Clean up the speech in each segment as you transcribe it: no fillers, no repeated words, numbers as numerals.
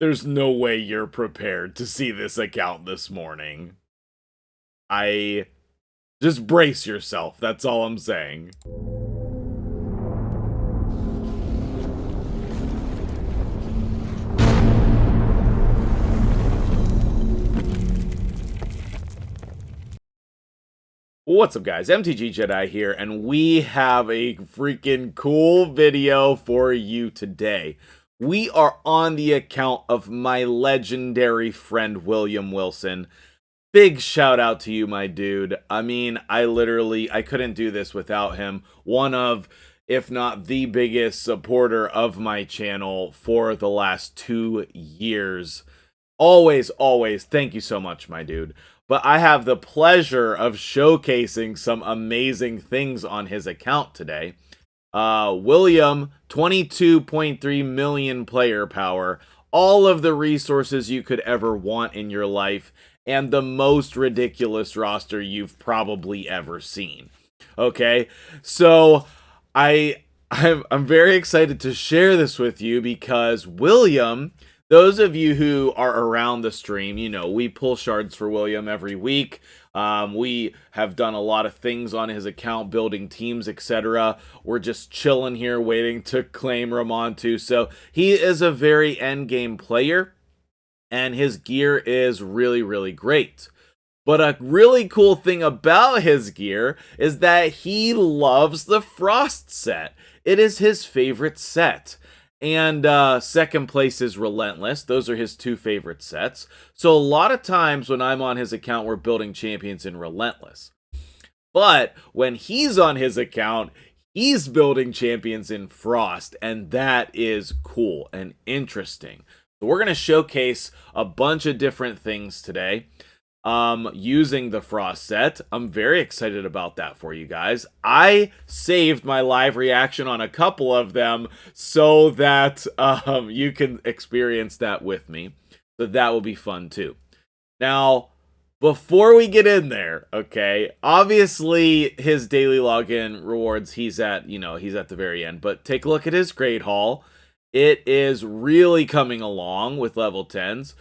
There's no way you're prepared to see this account this morning. I just brace yourself. That's all I'm saying. What's up, guys? MtgJedi here, and we have a freaking cool video for you today. We are on the account of my legendary friend, William Wilson. Big shout out to you, my dude. I mean, I couldn't do this without him. One of, if not the biggest supporter of my channel for the last 2 years. Always, thank you so much, my dude. But I have the pleasure of showcasing some amazing things on his account today. William, 22.3 million player power, all of the resources you could ever want in your life, and the most ridiculous roster you've probably ever seen. Okay, so I'm very excited to share this with you because William, those of you who are around the stream, you know, we pull shards for William every week. We have done a lot of things on his account, building teams, etc. We're just chilling here waiting to claim Ramontu. So he is a very endgame player, and his gear is really great. But a really cool thing about his gear is that he loves the Frost set. It is his favorite set. And second place is Relentless. Those are his 2 favorite sets. So a lot of times when I'm on his account, we're building champions in Relentless. But when he's on his account, he's building champions in Frost. And that is cool and interesting. So we're going to showcase a bunch of different things today. Using the Frost set. I'm very excited about that for you guys. I saved my live reaction on a couple of them so that you can experience that with me. So that will be fun too. Now, before we get in there, okay, obviously his daily login rewards, he's at the very end, but take a look at his grade haul. It is really coming along with level 10s.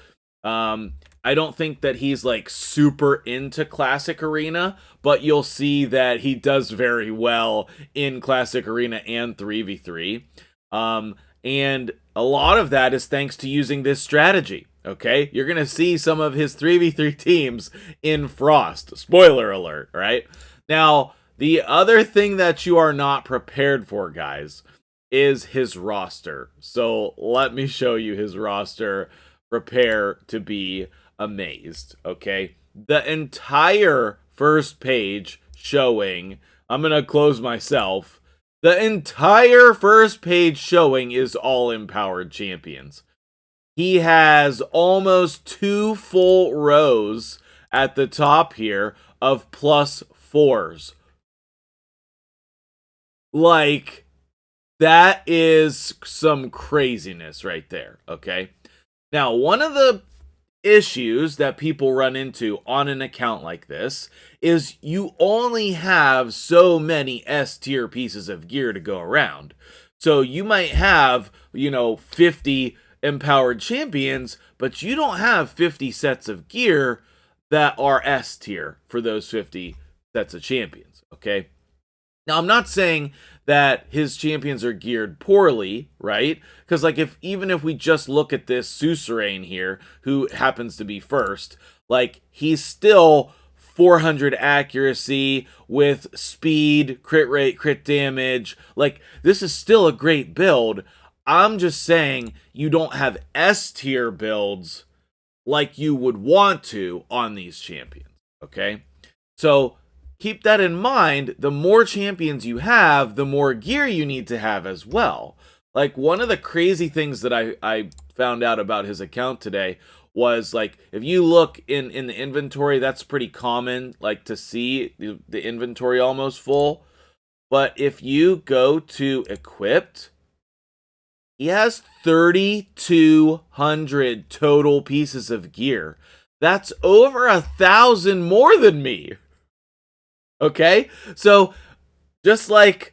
I don't think that he's like super into Classic Arena, but you'll see that he does very well in Classic Arena and 3v3. And a lot of that is thanks to using this strategy. Okay, you're gonna see some of his 3v3 teams in Frost. Spoiler alert, right? Now, the other thing that you are not prepared for, guys, is his roster. So let me show you his roster. Prepare to be amazed. Okay, the entire first page showing, I'm gonna close myself, the entire first page showing is all empowered champions. He has almost 2 full rows at the top here of +4s. Like, that is some craziness right there. Okay, now one of the issues that people run into on an account like this is you only have so many S tier pieces of gear to go around. So you might have, 50 empowered champions, but you don't have 50 sets of gear that are S tier for those 50 sets of champions, okay? Now, I'm not saying that his champions are geared poorly, right? Because, like, even if we just look at this Suzerain here, who happens to be first, like, he's still 400 accuracy with speed, crit rate, crit damage. Like, this is still a great build. I'm just saying you don't have S tier builds like you would want to on these champions, okay? So keep that in mind. The more champions you have, the more gear you need to have as well. Like, one of the crazy things that I found out about his account today was, like, if you look in the inventory, that's pretty common, like, to see the inventory almost full. But if you go to equipped, he has 3,200 total pieces of gear. That's over 1,000 more than me. Okay, so just like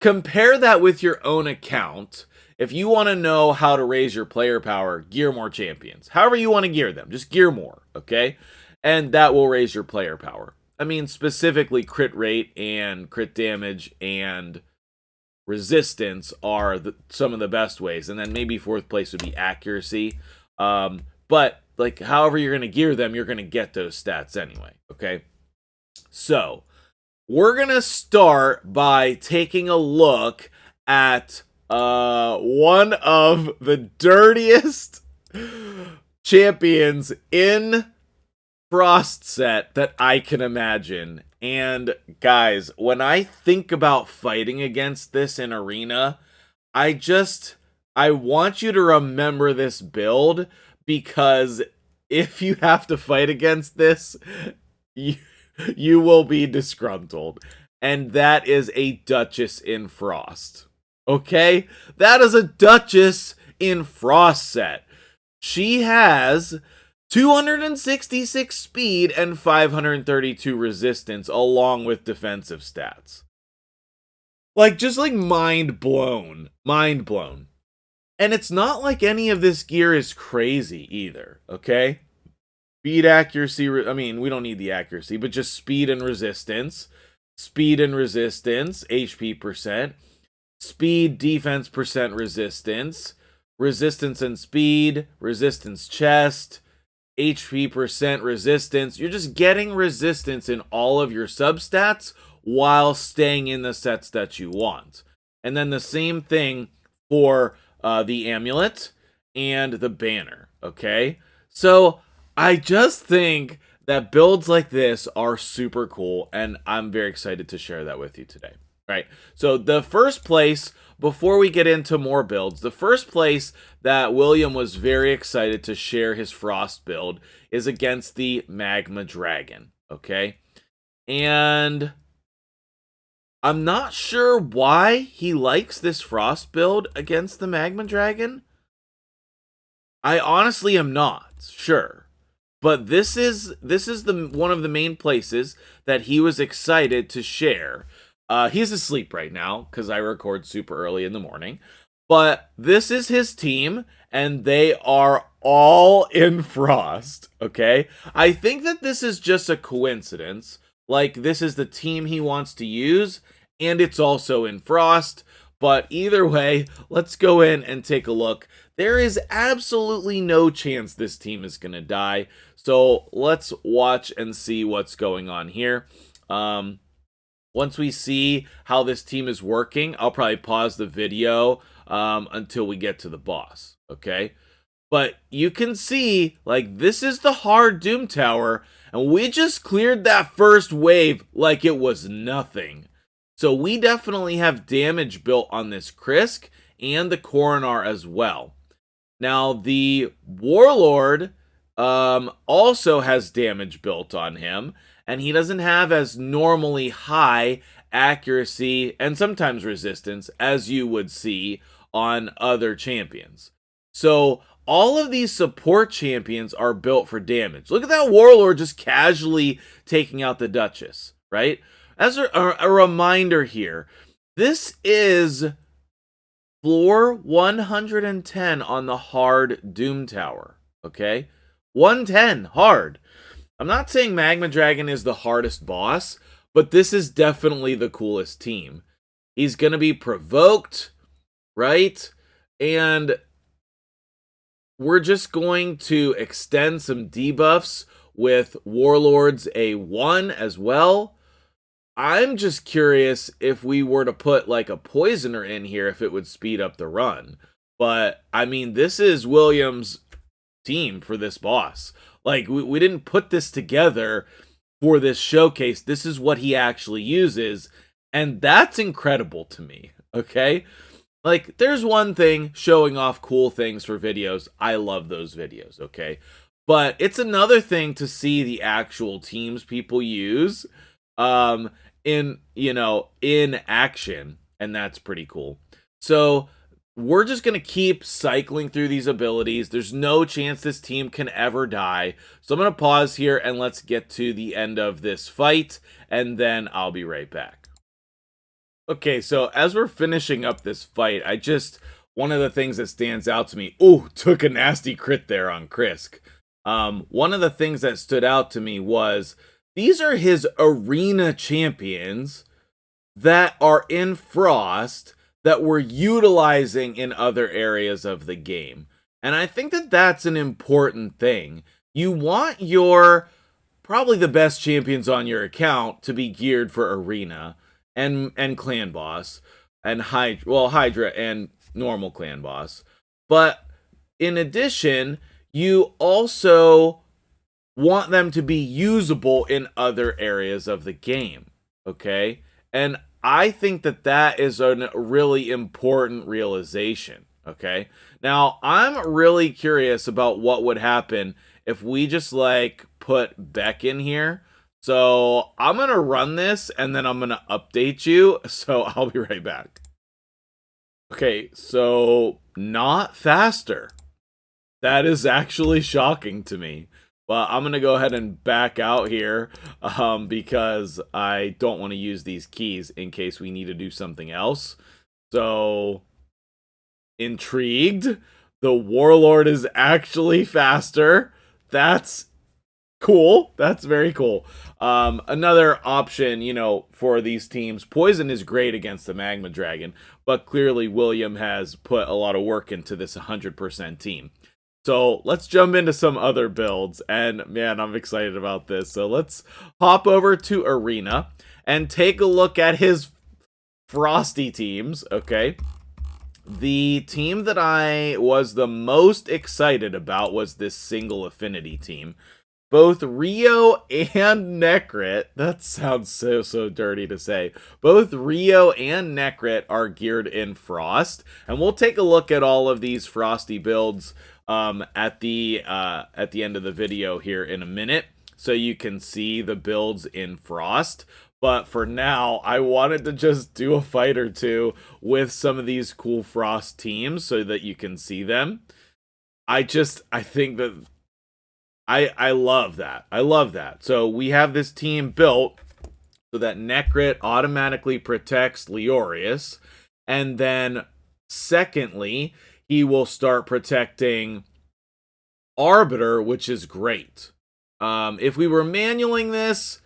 compare that with your own account. if you want to know how to raise your player power, gear more champions. However you want to gear them, just gear more, okay? And that will raise your player power. I mean, specifically crit rate and crit damage and resistance are some of the best ways. And then maybe fourth place would be accuracy. But like however you're going to gear them, you're going to get those stats anyway, okay? So we're going to start by taking a look at one of the dirtiest champions in Frost set that I can imagine. And guys, when I think about fighting against this in Arena, I want you to remember this build, because if you have to fight against this, you will be disgruntled. And that is a Duchess in Frost. Okay? That is a Duchess in Frost set. She has 266 speed and 532 resistance along with defensive stats. Like, just like mind blown. Mind blown. And it's not like any of this gear is crazy either, okay? Speed, accuracy, I mean, we don't need the accuracy, but just speed and resistance. Speed and resistance, HP percent. Speed, defense percent, resistance. Resistance and speed, resistance chest, HP percent resistance. You're just getting resistance in all of your substats while staying in the sets that you want. And then the same thing for the amulet and the banner, okay? So I just think that builds like this are super cool, and I'm very excited to share that with you today. Right, so the first place, before we get into more builds, the first place that William was very excited to share his Frost build is against the Magma Dragon, okay? And I'm not sure why he likes this Frost build against the Magma Dragon. I honestly am not sure. But this is one of the main places that he was excited to share. He's asleep right now because I record super early in the morning. But this is his team, and they are all in Frost, okay? I think that this is just a coincidence. Like, this is the team he wants to use, and it's also in Frost. But either way, let's go in and take a look. There is absolutely no chance this team is going to die. So let's watch and see what's going on here. Once we see how this team is working, I'll probably pause the video until we get to the boss, okay? But you can see, like, this is the hard Doom Tower, and we just cleared that first wave like it was nothing. So we definitely have damage built on this Krisk and the Coronar as well. Now, the Warlord also has damage built on him, and he doesn't have as normally high accuracy and sometimes resistance as you would see on other champions. So all of these support champions are built for damage. Look at that Warlord just casually taking out the Duchess, right? As a reminder here, this is floor 110 on the hard Doom Tower, okay? 110, hard. I'm not saying Magma Dragon is the hardest boss, but this is definitely the coolest team. He's going to be provoked, right? And we're just going to extend some debuffs with Warlord's A1 as well. I'm just curious if we were to put like a Poisoner in here, if it would speed up the run. But, I mean, this is William's team for this boss. Like, we didn't put this together for this showcase. This is what he actually uses, and that's incredible to me, okay? Like, there's one thing showing off cool things for videos. I love those videos, okay? But it's another thing to see the actual teams people use in action, and that's pretty cool. So we're just going to keep cycling through these abilities. There's no chance this team can ever die. So I'm going to pause here and let's get to the end of this fight, and then I'll be right back. Okay, so as we're finishing up this fight, I just one of the things that stands out to me, ooh, took a nasty crit there on Krisk. One of the things that stood out to me was these are his arena champions that are in Frost that we're utilizing in other areas of the game. And I think that that's an important thing. You want your probably the best champions on your account to be geared for arena and clan boss and Hydra and normal clan boss. But in addition, you also want them to be usable in other areas of the game, okay? And I think that that is a really important realization, okay? Now, I'm really curious about what would happen if we just, like, put Beck in here. So I'm going to run this, and then I'm going to update you, so I'll be right back. Okay, so not faster. That is actually shocking to me. But I'm going to go ahead and back out here because I don't want to use these keys in case we need to do something else. So, intrigued. The Warlord is actually faster. That's cool. That's very cool. Another option, you know, for these teams, Poison is great against the Magma Dragon, but clearly William has put a lot of work into this 100% team. So let's jump into some other builds, and man, I'm excited about this. So let's hop over to Arena and take a look at his Frosty teams, okay? The team that I was the most excited about was this single affinity team. Both Rio and Necrit, that sounds so dirty to say, both Rio and Necrit are geared in Frost, and we'll take a look at all of these Frosty builds at the end of the video here in a minute, so you can see the builds in Frost. But for now, I wanted to just do a fight or two with some of these cool Frost teams so that you can see them. I think that I love that. I love that. So we have this team built so that Necrit automatically protects Leorius, and then secondly, he will start protecting Arbiter, which is great. If we were manualing this,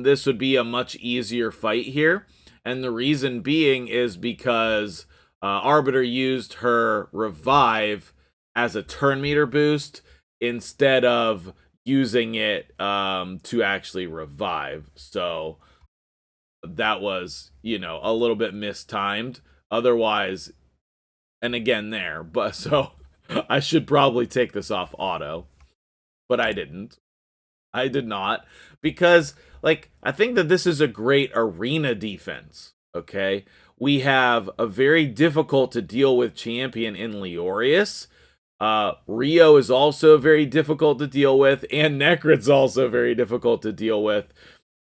this would be a much easier fight here. And the reason being is because Arbiter used her revive as a turn meter boost instead of using it to actually revive. So that was, you know, a little bit mistimed. Otherwise, and again there, but so I should probably take this off auto, but I didn't. I did not, because like I think that this is a great arena defense, okay? We have a very difficult to deal with champion in Leorius. Rio is also very difficult to deal with, and Necrit's also very difficult to deal with.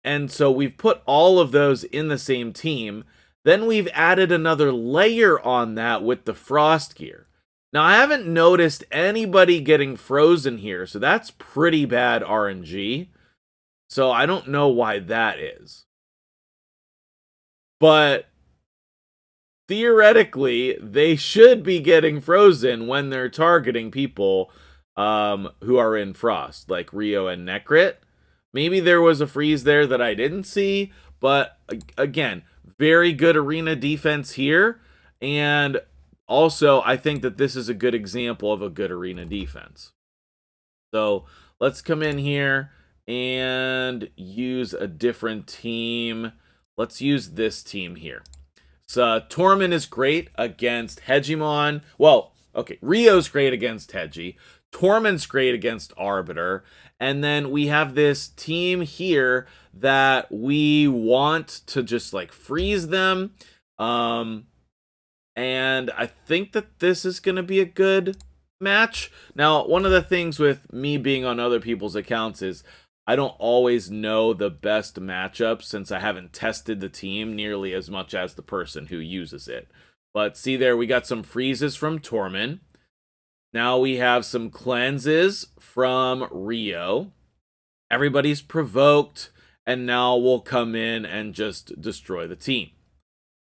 And so we've put all of those in the same team. Then we've added another layer on that with the Frost gear. Now, I haven't noticed anybody getting frozen here, so that's pretty bad RNG. So I don't know why that is. But theoretically, they should be getting frozen when they're targeting people who are in Frost, like Rio and Necrit. Maybe there was a freeze there that I didn't see, but again, very good arena defense here. And also, I think that this is a good example of a good arena defense. So let's come in here and use a different team. Let's use this team here. So Tormund is great against Hegemon. Well, okay, Rio's great against Hegi. Tormund's great against Arbiter. And then we have this team here that we want to just like freeze them. And I think that this is going to be a good match. Now, one of the things with me being on other people's accounts is I don't always know the best matchup since I haven't tested the team nearly as much as the person who uses it. But see there, we got some freezes from Tormund. Now we have some cleanses from Rio. Everybody's provoked, and now we'll come in and just destroy the team.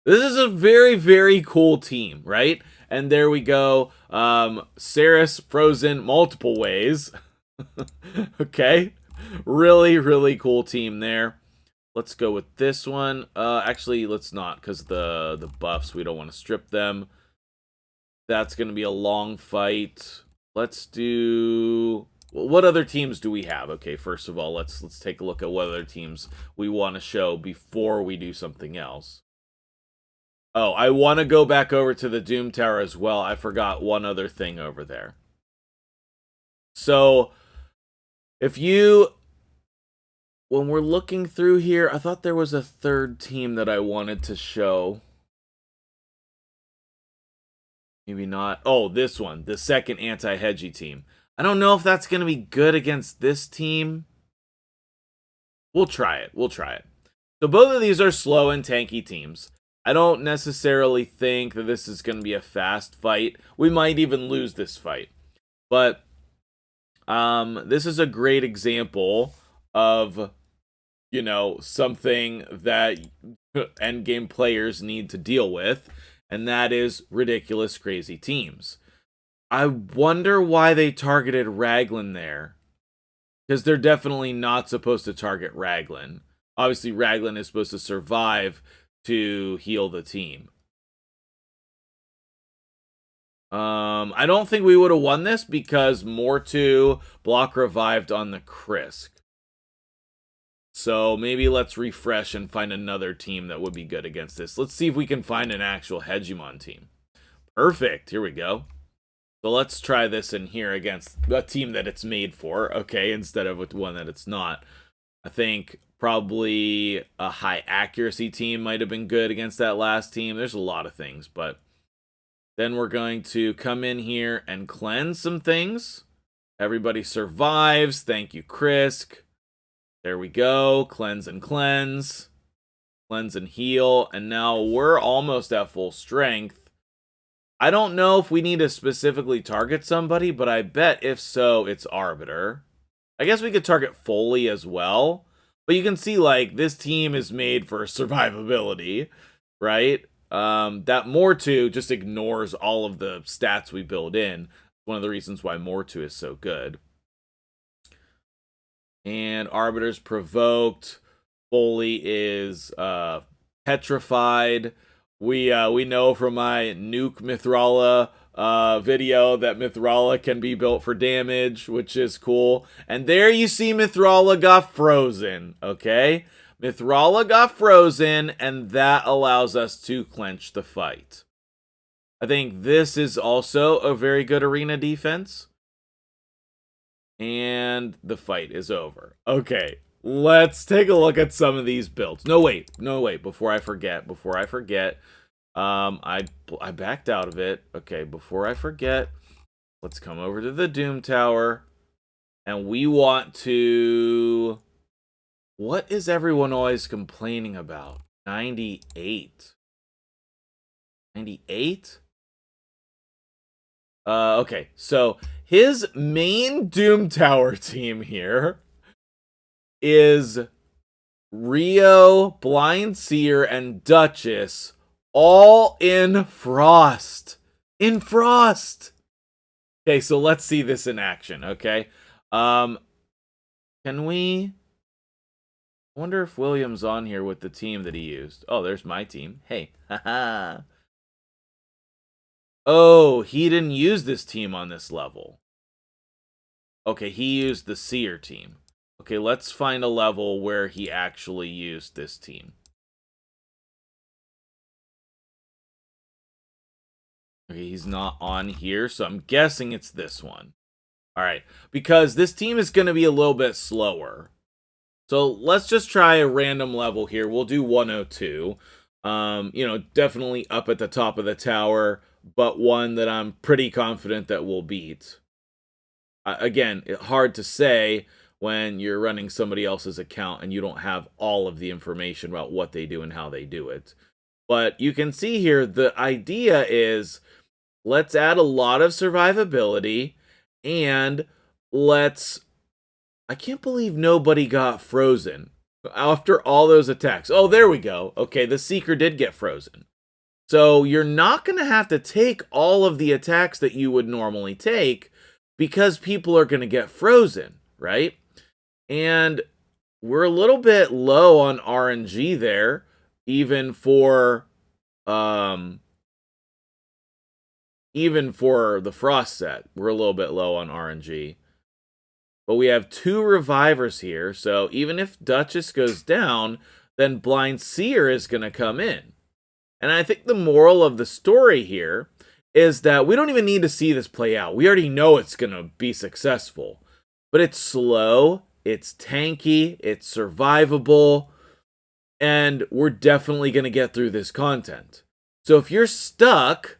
This is a very, very cool team, right? And there we go. Saris frozen multiple ways. Okay. Really, really cool team there. Let's go with this one. Actually, let's not, because the buffs, we don't want to strip them. That's going to be a long fight. Let's do... What other teams do we have? Okay, first of all, let's take a look at what other teams we want to show before we do something else. Oh, I want to go back over to the Doom Tower as well. I forgot one other thing over there. So, if you... When we're looking through here, I thought there was a third team that I wanted to show. Maybe not. Oh, this one. The second anti-hedgy team. I don't know if that's going to be good against this team. We'll try it. We'll try it. So both of these are slow and tanky teams. I don't necessarily think that this is going to be a fast fight. We might even lose this fight. But this is a great example of, you know, something that endgame players need to deal with. And that is ridiculous, crazy teams. I wonder why they targeted Raglan there. Because they're definitely not supposed to target Raglan. Obviously, Raglan is supposed to survive to heal the team. I don't think we would have won this because Mortu block revived on the Krisk. So maybe let's refresh and find another team that would be good against this. Let's see if we can find an actual Hegemon team. Perfect. Here we go. So let's try this in here against a team that it's made for, okay, instead of with one that it's not. I think probably a high accuracy team might have been good against that last team. There's a lot of things, but then we're going to come in here and cleanse some things. Everybody survives. Thank you, Krisk. There we go. Cleanse and cleanse. Cleanse and heal. And now we're almost at full strength. I don't know if we need to specifically target somebody, but I bet if so, it's Arbiter. I guess we could target Foley as well. But you can see, like, this team is made for survivability, right? That Mortu just ignores all of the stats we build in. One of the reasons why Mortu is so good. And Arbiter's provoked. Foley is petrified. We know from my Nuke Mithrala video that Mithrala can be built for damage, which is cool. And there you see Mithrala got frozen, okay? Mithrala got frozen, and that allows us to clench the fight. I think this is also a very good arena defense. And the fight is over. Okay, let's take a look at some of these builds. No, wait. Before I forget. I backed out of it. Okay, before I forget, let's come over to the Doom Tower. And we want to... What is everyone always complaining about? 98. 98? Okay, so his main Doom Tower team here is Rio, Blind Seer, and Duchess, all in Frost. In Frost! Okay, so let's see this in action, okay? Can we... I wonder if William's on here with the team that he used. Oh, there's my team. Hey, haha. Oh, he didn't use this team on this level. Okay, he used the Seer team. Okay, let's find a level where he actually used this team. Okay, he's not on here, so I'm guessing it's this one. Alright, because this team is going to be a little bit slower. So let's just try a random level here. We'll do 102. You know, definitely up at the top of the tower, but one that I'm pretty confident that we'll beat. Again, hard to say when you're running somebody else's account and you don't have all of the information about what they do and how they do it. But you can see here, the idea is, let's add a lot of survivability, and let's... I can't believe nobody got frozen after all those attacks. Oh, there we go. Okay, the Seeker did get frozen. So you're not going to have to take all of the attacks that you would normally take because people are going to get frozen, right? And we're a little bit low on RNG there, even for um the frost set. We're a little bit low on RNG. But we have 2 revivers here, so even if Duchess goes down, then Blind Seer is going to come in. And I think the moral of the story here is that we don't even need to see this play out. We already know it's going to be successful. But it's slow, it's tanky, it's survivable, and we're definitely going to get through this content. So if you're stuck,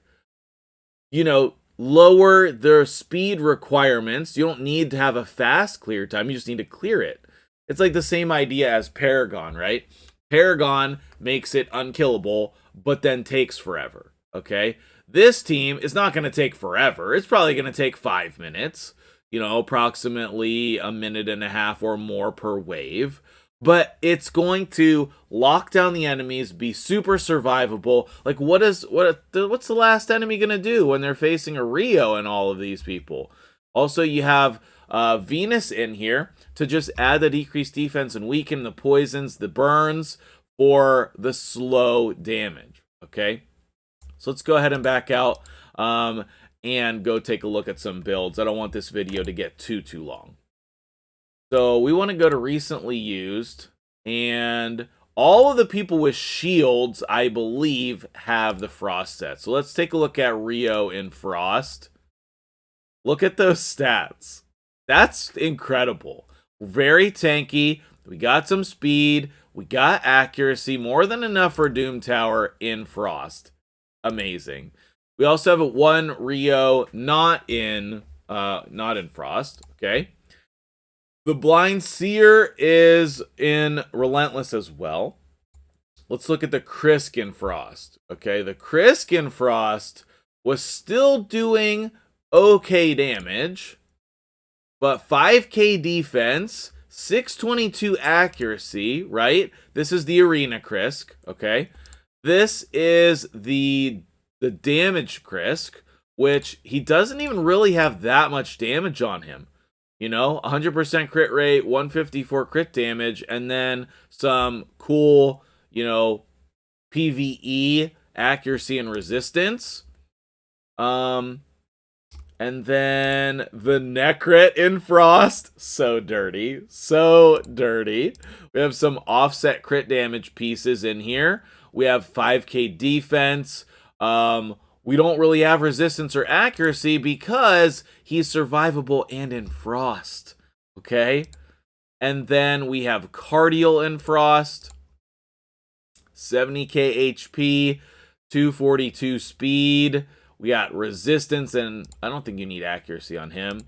lower their speed requirements. You don't need to have a fast clear time. You just need to clear it. It's like the same idea as Paragon, right? Paragon makes it unkillable, but then takes forever, okay? This team is not going to take forever. It's probably going to take 5 minutes, approximately a minute and a half or more per wave. But it's going to lock down the enemies, be super survivable. Like, what's the last enemy going to do when they're facing a Rio and all of these people? Also, you have Venus in here to just add the decreased defense and weaken the poisons, the burns, for the slow damage, okay? So let's go ahead and back out and go take a look at some builds. I don't want this video to get too long. So we want to go to recently used, and all of the people with shields, I believe, have the frost set. So let's take a look at Rio in frost. Look at those stats. That's incredible. Very tanky. We got some speed. We got accuracy. More than enough for Doom Tower in frost. Amazing. We also have one Rio not in frost. Okay. The Blind Seer is in Relentless as well. Let's look at the Krisk in Frost. Okay, the Krisk in Frost was still doing okay damage, but 5k defense, 622 accuracy, right? This is the Arena Krisk, okay? This is the damage Krisk, which he doesn't even really have that much damage on him. 100% crit rate, 154 crit damage, and then some cool, PvE accuracy and resistance. And then the Necrit in Frost, so dirty, so dirty. We have some offset crit damage pieces in here. We have 5k defense. We don't really have resistance or accuracy because he's survivable and in frost, okay? And then we have Cardial in frost, 70k HP, 242 speed. We got resistance, and I don't think you need accuracy on him.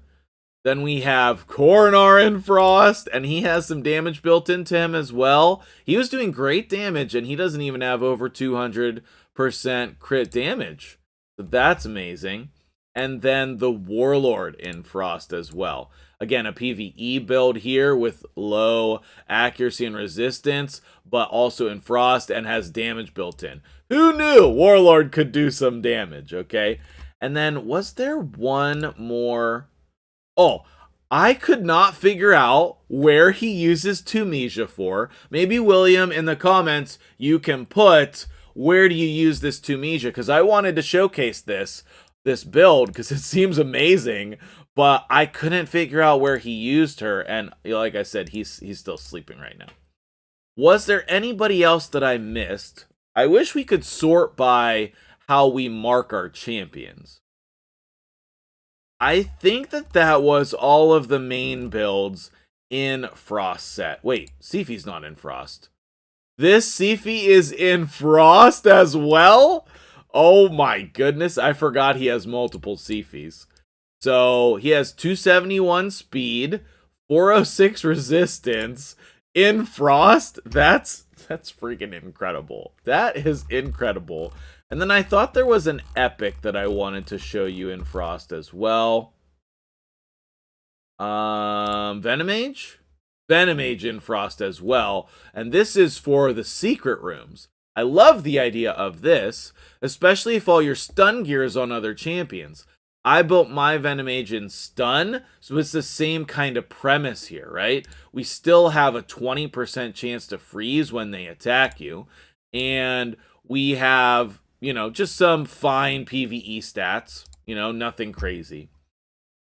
Then we have Coronar in frost, and he has some damage built into him as well. He was doing great damage, and he doesn't even have over 200% crit damage. So that's amazing. And then the Warlord in Frost as well. Again, a PvE build here with low accuracy and resistance, but also in Frost and has damage built in. Who knew Warlord could do some damage, okay? And then was there one more? Oh, I could not figure out where he uses Tunisia for. Maybe William, in the comments, you can put, where do you use this Tunisia? Because I wanted to showcase this build because it seems amazing, but I couldn't figure out where he used her, and like I said, he's still sleeping right now. Was there anybody else that I missed? I wish we could sort by how we mark our champions. I think that was all of the main builds in Frost set. Wait, Sifi's not in Frost. This Sifi is in Frost as well? Oh my goodness, I forgot he has multiple Sifis. So he has 271 speed, 406 resistance in Frost. That's freaking incredible. That is incredible. And then I thought there was an epic that I wanted to show you in Frost as well. Venomage? Venomage in Frost as well. And this is for the secret rooms. I love the idea of this, especially if all your stun gear is on other champions. I built my Venom Mage in stun, so it's the same kind of premise here, right? We still have a 20% chance to freeze when they attack you, and we have, just some fine PvE stats, nothing crazy.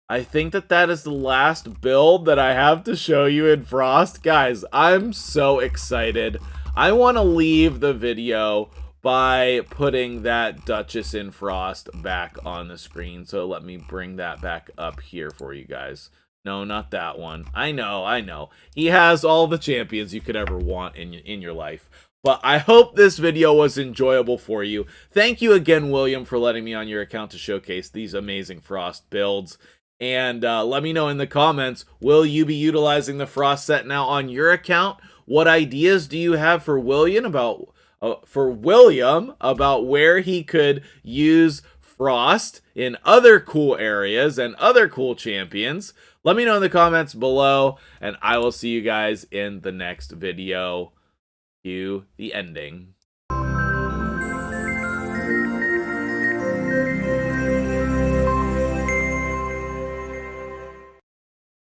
I think that is the last build that I have to show you in Frost. Guys, I'm so excited. I want to leave the video by putting that Duchess in Frost back on the screen. So let me bring that back up here for you guys. No, not that one. I know. He has all the champions you could ever want in your life. But I hope this video was enjoyable for you. Thank you again, William, for letting me on your account to showcase these amazing Frost builds. And let me know in the comments, will you be utilizing the Frost set now on your account? What ideas do you have for William about where he could use Frost in other cool areas and other cool champions? Let me know in the comments below, and I will see you guys in the next video. Cue the ending.